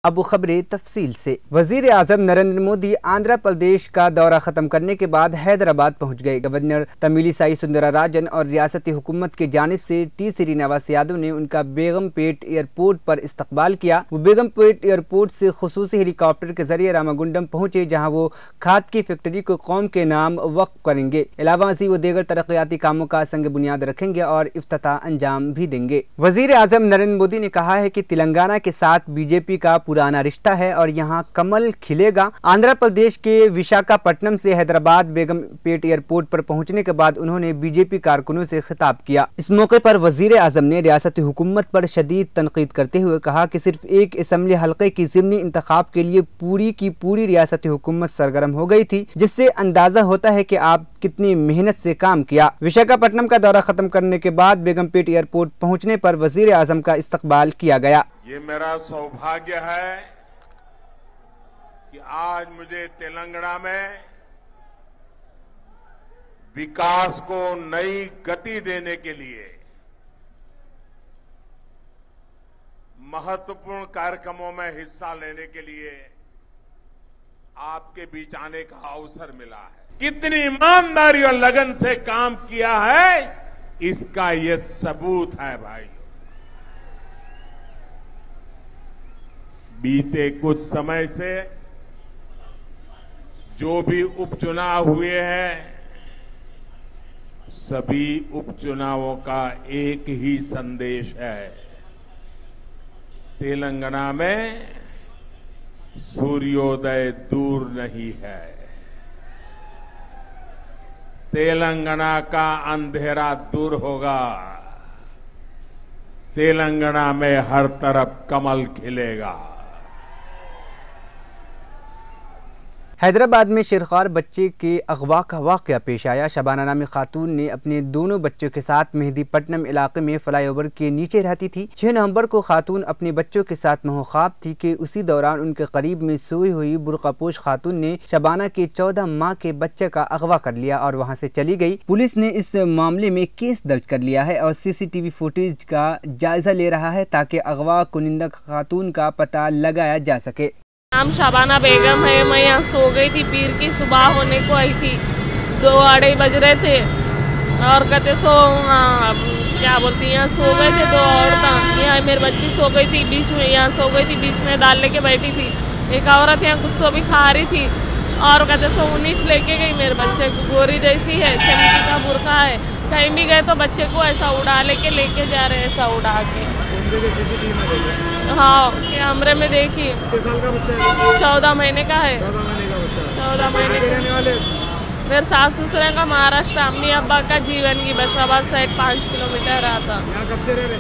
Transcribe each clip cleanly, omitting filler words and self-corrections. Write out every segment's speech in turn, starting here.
अब खबरें तफसील से। वजीर आजम नरेंद्र मोदी आंध्र प्रदेश का दौरा खत्म करने के बाद हैदराबाद पहुंच गए। गवर्नर तमिलिसाई सुंदरराजन और रियासती हुकूमत की जानिब से टी श्रीनिवास यादव ने उनका बेगमपेट एयरपोर्ट पर इस्तकबाल किया। वो बेगमपेट एयरपोर्ट से खुसूसी हेलीकॉप्टर के जरिए रामागुंडम पहुंचे, जहां वो खाद की फैक्ट्री को कौम के नाम वक्फ करेंगे। अलावा से वो दीगर तरक्याती कामों का संग बुनियाद रखेंगे और इफ्तिताह अंजाम भी देंगे। वजीर आजम नरेंद्र मोदी ने कहा है कि तेलंगाना के साथ बीजेपी का पुराना रिश्ता है और यहाँ कमल खिलेगा। आंध्र प्रदेश के विशाखापट्टनम से हैदराबाद बेगमपेट एयरपोर्ट पर पहुंचने के बाद उन्होंने बीजेपी कारकुनों से खिताब किया। इस मौके पर वजीर आजम ने रियासती हुकूमत पर शदीद तनकीद करते हुए कहा कि सिर्फ एक असम्बली हल्के की ज़िमनी इंतखाब के लिए पूरी की पूरी रियासती हुकूमत सरगर्म हो गई थी, जिससे अंदाजा होता है कि आप कितनी मेहनत से काम किया। विशाखापट्टनम का दौरा खत्म करने के बाद बेगमपेट एयरपोर्ट पहुंचने पर वजीर आजम का इस्तकबाल किया गया। ये मेरा सौभाग्य है कि आज मुझे तेलंगाना में विकास को नई गति देने के लिए महत्वपूर्ण कार्यक्रमों में हिस्सा लेने के लिए आपके बीच आने का अवसर मिला है। कितनी ईमानदारी और लगन से काम किया है, इसका ये सबूत है भाई। बीते कुछ समय से जो भी उपचुनाव हुए हैं, सभी उपचुनावों का एक ही संदेश है, तेलंगाना में सूर्योदय दूर नहीं है, तेलंगाना का अंधेरा दूर होगा, तेलंगाना में हर तरफ कमल खिलेगा। हैदराबाद में शेरख्वार बच्चे के अगवा का वाकया पेश आया। शबाना नामी खातून ने अपने दोनों बच्चों के साथ मेहदीपट्टनम इलाके में फ्लाईओवर के नीचे रहती थी। 6 नवंबर को खातून अपने बच्चों के साथ महख्वाब थी कि उसी दौरान उनके करीब में सोई हुई बुर्कापोश खातून ने शबाना के 14 माह के बच्चे का अगवा कर लिया और वहां से चली गई। पुलिस ने इस मामले में केस दर्ज कर लिया है और CCTV फुटेज का जायजा ले रहा है ताकि अगवा कुनिंदा खातून का पता लगाया जा सके। नाम शबाना बेगम है। मैं यहाँ सो गई थी, पीर की सुबह होने को आई थी, 2-2:30 बज रहे थे और कहते क्या बोलती यहाँ सो गए थे 2 औरतें। यहाँ मेरी बच्ची सो गई थी बीच में, यहाँ सो गई थी बीच में दाल लेके बैठी थी। एक औरत यहाँ गुस्सो भी खा रही थी और कहते नीच लेके गई मेरे बच्चे को, गोरी जैसी है, चमकी का बुरका है। कहीं भी गए तो बच्चे को ऐसा उड़ा लेके जा रहे, ऐसा उड़ा के। हाँ, कैमरे में देखिए। कितने साल का बच्चा है? 14 महीने का है। 14 महीने का बच्चा। 14 महीने का। रहने वाले? मेरे सास ससुर का महाराष्ट्र, अम्मी अब्बा का जीवन की बशराबाद साइड 5 किलोमीटर रहा था। यहाँ कब से रह रहे?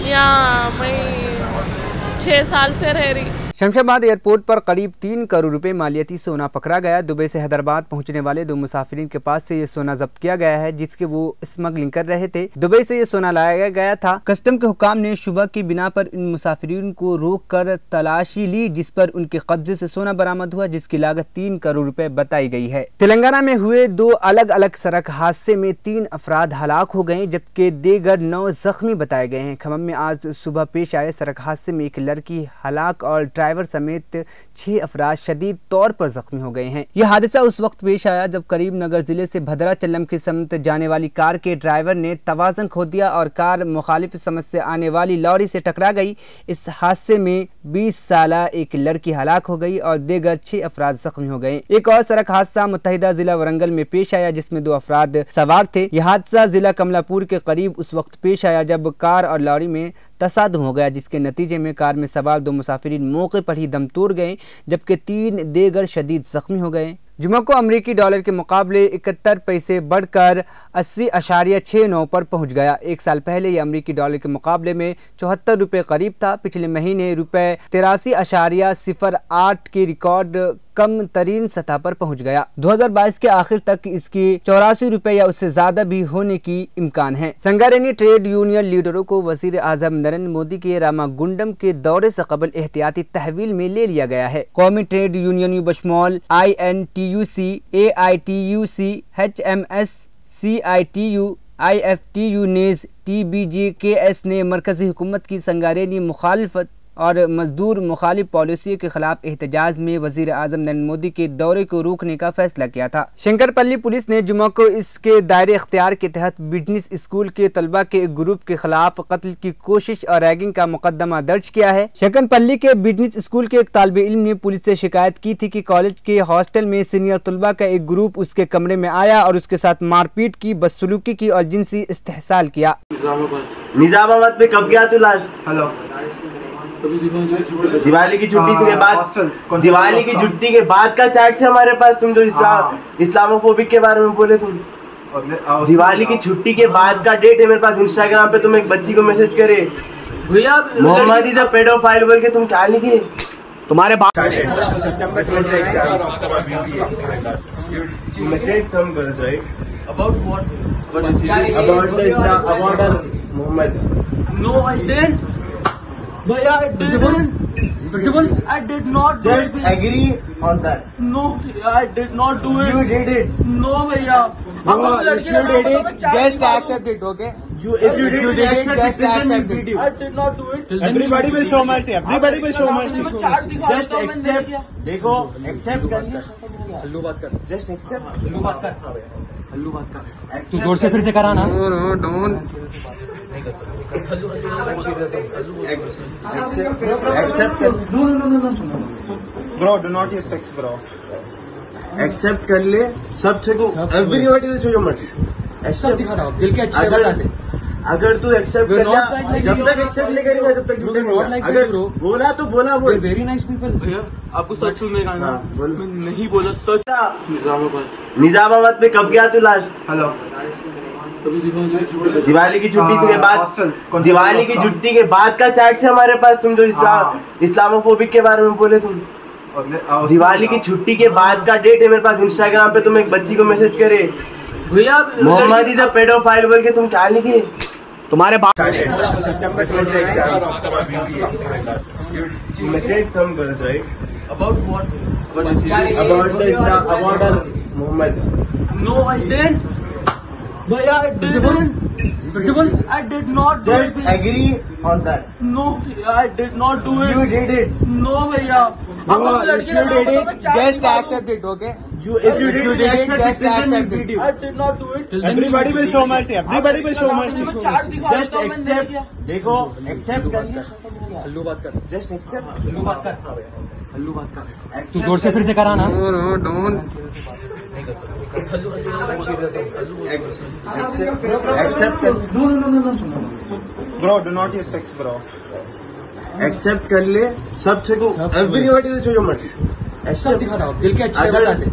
यहाँ मैं 6 साल से रह रही। शमशाबाद एयरपोर्ट पर करीब 3 करोड़ रुपए मालियाती सोना पकड़ा गया। दुबई से हैदराबाद पहुंचने वाले 2 मुसाफिरीन के पास से ये सोना जब्त किया गया है, जिसके वो स्मगलिंग कर रहे थे। दुबई से ये सोना लाया गया था। कस्टम के हुकाम ने शुबा की बिना पर इन मुसाफिरीन को रोक कर तलाशी ली, जिस पर उनके कब्जे से सोना बरामद हुआ, जिसकी लागत 3 करोड़ रुपए बताई गई है। तेलंगाना में हुए 2 अलग अलग सड़क हादसे में 3 अफराद हलाक हो गए, जबकि दीगर 9 जख्मी बताए गए हैं। खम्मम में आज सुबह पेश आए सड़क हादसे में एक लड़की हलाक और ड्राइवर समेत 6 अफराद शदीद तौर पर जख्मी हो गए हैं। यह हादसा उस वक्त पेश आया जब करीब नगर जिले से भद्राचलम की समत जाने वाली कार के ड्राइवर ने तवाज़ुन खो दिया और कार मुखालिफ समत से आने वाली लॉरी से टकरा गई। इस हादसे में 20 साला एक लड़की हलाक हो गई और दीगर 6 अफराद जख्मी हो गए। एक और सड़क हादसा मुत्तहिदा जिला वरंगल में पेश आया, जिसमें 2 अफराद सवार थे। यह हादसा जिला कमलापुर के करीब उस वक्त पेश आया जब कार और लॉरी में तसादुम हो गया, जिसके नतीजे में कार में सवार 2 मुसाफिरीन मौके पर ही दम तोड़ गए, जबकि 3 दीगर शदीद जख्मी हो गए। जुमा को अमरीकी डॉलर के मुकाबले 71 पैसे बढ़कर 80.69 पर पहुंच गया। एक साल पहले यह अमरीकी डॉलर के मुकाबले में 74 रुपये करीब था। पिछले महीने रुपये 83.08 की रिकॉर्ड कम तरीन सतह पर पहुंच गया। 2022 के आखिर तक इसकी 84 रुपये या उससे ज्यादा भी होने की इम्कान है। संगारेनी ट्रेड यूनियन लीडरों को वजीर आजम नरेंद्र मोदी के रामागुंडम के दौरे से कबल एहतियाती तहवील में ले लिया गया है। कौमी ट्रेड यूनियन बशमौल INTUC, AITUC, HMS, CITU, IFTU, नेज, TBJKS ने मरकजी हुकूमत की संगारेनी मुखालफत और मजदूर मुखालिफ पॉलिसियों के खिलाफ एहतजाज में वजीर आजम नरेंद्र मोदी के दौरे को रोकने का फैसला किया था। शंकरपल्ली पुलिस ने जुम्मे को इसके दायरे इख्तियार के तहत बिजनेस स्कूल के तलबा के एक ग्रुप के खिलाफ कत्ल की कोशिश और रैगिंग का मुकदमा दर्ज किया है। शंकरपल्ली के बिजनेस स्कूल के एक तालिब इल्म ने पुलिस से शिकायत की थी कि कॉलेज के हॉस्टल में सीनियर तलबा का एक ग्रुप उसके कमरे में आया और उसके साथ मारपीट की, बदसलूकी की और जिनसी इस्तेहसाल किया। निजामाबाद पे कब गया तू लास्ट? हेलो, दिवाली की छुट्टी के बाद, दिवाली की छुट्टी के बाद का चैट से हमारे पास तुम जो इस्लामोफोबिक के बारे में बोले तुम, दिवाली की छुट्टी के बाद का डेट है मेरे पास। इंस्टाग्राम पे तुम एक बच्ची को मैसेज करे भैया मोहम्मद इज अ पेडोफाइल बोल के, तुम क्या लिखे तुम्हारे बात message some girls write about what about Muhammad. No, I didn't. Bhaiya, I didn't. I did not. Just agree on that. No, I did not do it. You did it. No, bhaiya. If you did it, just accept it, okay? If you did it, just accept it. I did not do it. Everybody will show mercy. Everybody will show mercy. Just accept. देखो, accept करके खत्म हो गया। हल्लू बात कर। Just accept. हल्लू बात कर। हल्लू बात कर। तू जोर से फिर से करा ना। Accept कर। Bro, do not use text, bro. Accept कर ले सब से को everybody will show your mercy. सब दिखा रहा हूँ, दिल के अच्छे बता दे। अगर तू एक्सेप्ट कर लिया, जब तक एक्सेप्ट नहीं करेगा तब तक झूठे नहीं। अगर बोला तो बोला बोल। Very nice people. भैया आपको सच सुनने का ना, मैं नहीं बोला सच। निजामाबाद पे कब गया तू लास्ट? हेलो, दिवाली की छुट्टी के बाद, दिवाली की छुट्टी के बाद का चैट से हमारे पास तुम जो इस्लामोफोबिक के बारे में बोले तुम, दिवाली की छुट्टी के बाद का डेट है मेरे पास। इंस्टाग्राम पे तुम एक बच्ची को मैसेज करे भैया मोहम्मद इज अ पेडोफाइल बोल के, तुम क्या लिखे तुम्हारे बात message some girls write about Muhammad. No, I didn't. Bhaiya, I didn't. I did not. Just agree on that. No, I did not do it. You did it. No, bhaiya. If you did it, just accept it, okay? If you did it, just accept it. I did not do it. Everybody will show mercy. Everybody will show mercy. Just accept. देखो, accept करके खत्म हो गया। हल्लू बात कर। Just accept. हल्लू बात कर। हल्लू बात कर। तू जोर से फिर से करा ना। Accept कर। Bro, do not use text, bro. Accept कर ले सब से को everybody will show your mercy. सब दिखा रहा हूँ, दिल के अच्छे बता दे।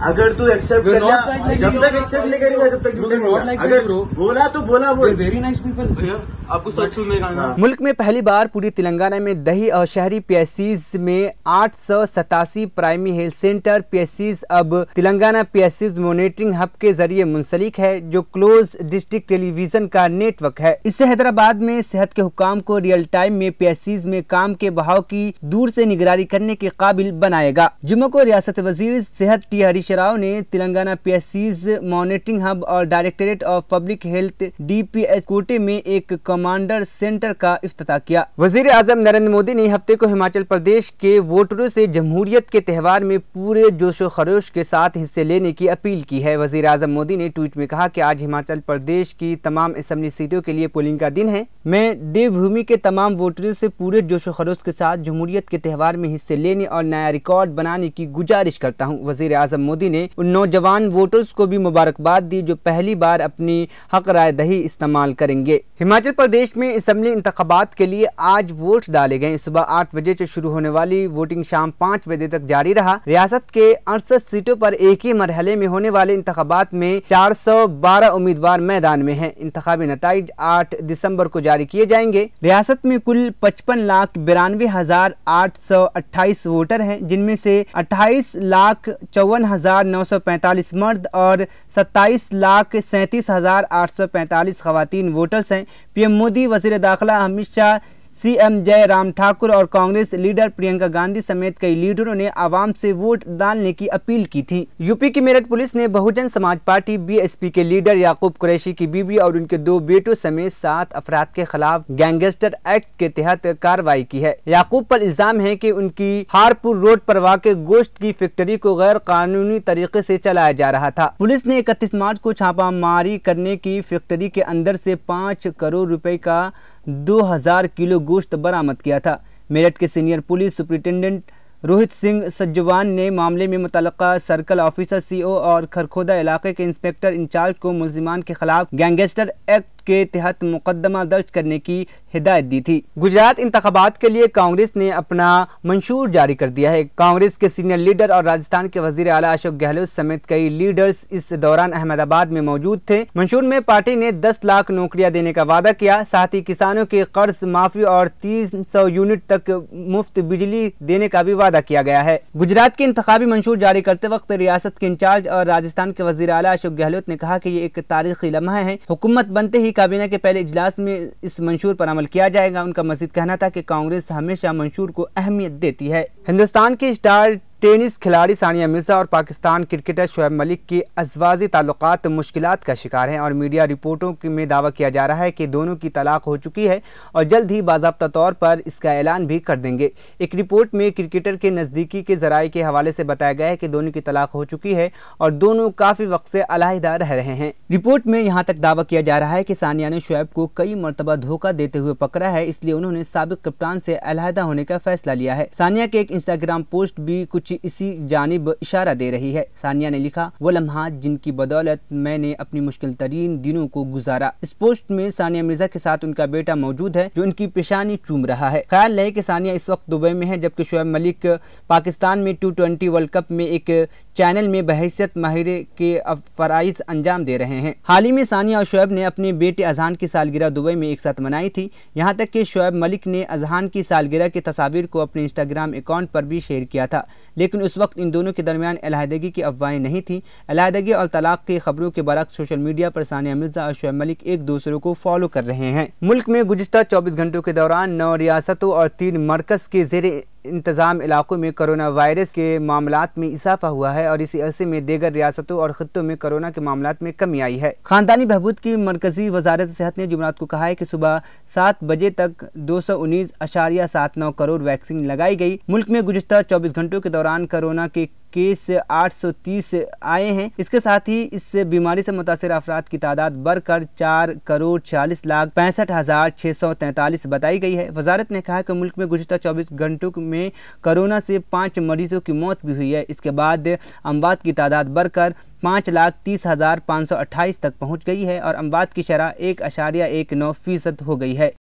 अगर तू एक्सेप्ट कर लिया, जब तक एक्सेप्ट नहीं करेगा तब तक झूठे नहीं। अगर बोला तो बोला बोल। Very nice people. भैया आपको सच सुनने का ना। मुल्क में पहली बार पूरी तेलंगाना में दही और शहरी पीएससीज में 887 प्राइमरी हेल्थ सेंटर पीएससीज अब तेलंगाना पीएससीज मॉनिटरिंग हब के जरिए मुंसलिक है, जो क्लोज डिस्ट्रिक्ट टेलीविजन का नेटवर्क है। इससे हैदराबाद में सेहत के हुकाम को रियल टाइम में पीएससीज में काम के बहाव की दूर से निगरानी करने के काबिल बनाएगा। जुम्मे को रियासत वजीर सेहत टी हरीश राव ने तेलंगाना पीएससीज मॉनिटरिंग हब और directorate of public health DPH कोटे में एक कमांडर सेंटर का इफ्तिताह किया। वजीर आजम नरेंद्र मोदी ने हफ्ते को हिमाचल प्रदेश के वोटरों से जमहूरियत के त्यौहार में पूरे जोशो खरोश के साथ हिस्से लेने की अपील की है। वजीर आजम मोदी ने ट्वीट में कहा कि आज हिमाचल प्रदेश की तमाम असेंबली सीटों के लिए पोलिंग का दिन है। मैं देवभूमि के तमाम वोटरों से पूरे जोशो खरोश के साथ जमहूरियत के त्यौहार में हिस्से लेने और नया रिकॉर्ड बनाने की गुजारिश करता हूँ। वजीर आजम मोदी ने उन नौजवान वोटर्स को भी मुबारकबाद दी जो पहली बार अपनी हक राय दही इस्तेमाल करेंगे। हिमाचल प्रदेश में असेंबली इंतखाबात के लिए आज वोट डाले गए। सुबह 8 बजे से शुरू होने वाली वोटिंग शाम 5 बजे तक जारी रहा। रियासत के 68 सीटों पर एक ही मरहले में होने वाले इंतखाबात में 412 उम्मीदवार मैदान में हैं। इंतखाबी नताइज 8 दिसंबर को जारी किए जाएंगे। रियासत में कुल 55,92,828 वोटर हैं, जिनमें से 28,54,945 मर्द और 27,37,845 खवातीन वोटर्स हैं। पीएम मोदी, वजीर दाखिला अमित शाह, सीएम जयराम ठाकुर और कांग्रेस लीडर प्रियंका गांधी समेत कई लीडरों ने आवाम से वोट डालने की अपील की थी। यूपी की मेरठ पुलिस ने बहुजन समाज पार्टी बीएसपी के लीडर याकूब कुरैशी की बीवी और उनके 2 बेटों समेत 7 अफराद के खिलाफ गैंगस्टर एक्ट के तहत कार्रवाई की है। याकूब पर इल्जाम है कि उनकी हारपुर रोड पर वाक़ गोश्त की फैक्ट्री को गैर कानूनी तरीके से चलाया जा रहा था। पुलिस ने 31 मार्च को छापामारी करने की फैक्ट्री के अंदर से 5 करोड़ रुपए का 2000 किलो गोश्त बरामद किया था। मेरठ के senior police superintendent Rohit Singh Sajwan ने मामले में मुतल्लिका सर्कल ऑफिसर सीओ और खरखोदा इलाके के इंस्पेक्टर इंचार्ज को मुल्जिमान के खिलाफ गैंगस्टर एक्ट के तहत मुकदमा दर्ज करने की हिदायत दी थी। गुजरात इंतखाबात के लिए कांग्रेस ने अपना मंशूर जारी कर दिया है। कांग्रेस के सीनियर लीडर और राजस्थान के वजीर आला अशोक गहलोत समेत कई लीडर्स इस दौरान अहमदाबाद में मौजूद थे। मंशूर में पार्टी ने 10 लाख नौकरियां देने का वादा किया, साथ ही किसानों के कर्ज माफी और 300 यूनिट तक मुफ्त बिजली देने का भी वादा किया गया है। गुजरात के इंतखाबी मंशूर जारी करते वक्त रियासत के इंचार्ज और राजस्थान के वजीर आला अशोक गहलोत ने कहा कि ये एक तारीखी लम्हा है। हुकूमत बनते ही काबीना के पहले इजलास में इस मंशूर पर अमल किया जाएगा। उनका मजीद कहना था कि कांग्रेस हमेशा मंशूर को अहमियत देती है। हिंदुस्तान की स्टार टेनिस खिलाड़ी सानिया मिर्जा और पाकिस्तान क्रिकेटर शोएब मलिक के अज़वाजी ताल्लुकात मुश्किलात का शिकार हैं और मीडिया रिपोर्टों में दावा किया जा रहा है कि दोनों की तलाक हो चुकी है और जल्द ही बाज़ाब्ता तौर पर इसका ऐलान भी कर देंगे। एक रिपोर्ट में क्रिकेटर के नज़दीकी के ज़राए के हवाले से बताया गया है कि दोनों की तलाक हो चुकी है और दोनों काफ़ी वक्त से अलहदा रह रहे हैं। रिपोर्ट में यहाँ तक दावा किया जा रहा है कि सानिया ने शोएब को कई मरतबा धोखा देते हुए पकड़ा है, इसलिए उन्होंने साबिक कप्तान से अलहदा होने का फैसला लिया है। सानिया के एक इंस्टाग्राम पोस्ट भी कुछ इसी जानिब इशारा दे रही है। सानिया ने लिखा, वो लम्हात जिनकी बदौलत मैंने अपनी मुश्किल तरीन दिनों को गुजारा। इस पोस्ट में सानिया मिर्जा के साथ उनका बेटा मौजूद है जो उनकी पेशानी चूम रहा है। ख्याल है कि सानिया इस वक्त दुबई में है, जबकि शोएब मलिक पाकिस्तान में T20 वर्ल्ड कप में एक चैनल में बहैसियत माहिर के फराइज अंजाम दे रहे हैं। हाल ही में सानिया और शोएब ने अपने बेटे अजहान की सालगिरह दुबई में एक साथ मनाई थी। यहाँ तक कि शोएब मलिक ने अजहान की सालगिरह की तस्वीर को अपने इंस्टाग्राम अकाउंट पर भी शेयर किया था, लेकिन उस वक्त इन दोनों के दरमियान अलहदगी की अफवाहें नहीं थी। अलहदगी और तलाक की खबरों के बरक्स सोशल मीडिया पर सानिया मिर्जा और शोएब मलिक एक दूसरे को फॉलो कर रहे हैं। मुल्क में गुज़िश्ता 24 घंटों के दौरान 9 रियासतों और 3 मरकज़ के ज़ेरे इंतजाम इलाकों में कोरोना वायरस के मामलात में इजाफा हुआ है और इसी अरसे में दीगर रियासतों और खित्तों में कोरोना के मामलात में कमी आई है। खानदानी बहबूद की मरकजी वजारत सेहत ने जुमरात को कहा है कि सुबह 7 बजे तक 219.79 करोड़ वैक्सीन लगाई गई। मुल्क में गुज़िश्ता 24 घंटों के दौरान कोरोना के केस 830 आए हैं। इसके साथ ही इस बीमारी से मुतासिर अफराद की तादाद बढ़कर 4,40,65,643 बताई गई है। वजारत ने कहा कि मुल्क में गुज़िश्ता 24 घंटों में कोरोना से 5 मरीजों की मौत भी हुई है। इसके बाद अमवात की तादाद बढ़कर 5,30,528 तक पहुँच गई है और अमवात की शरह 1.19% हो गई है।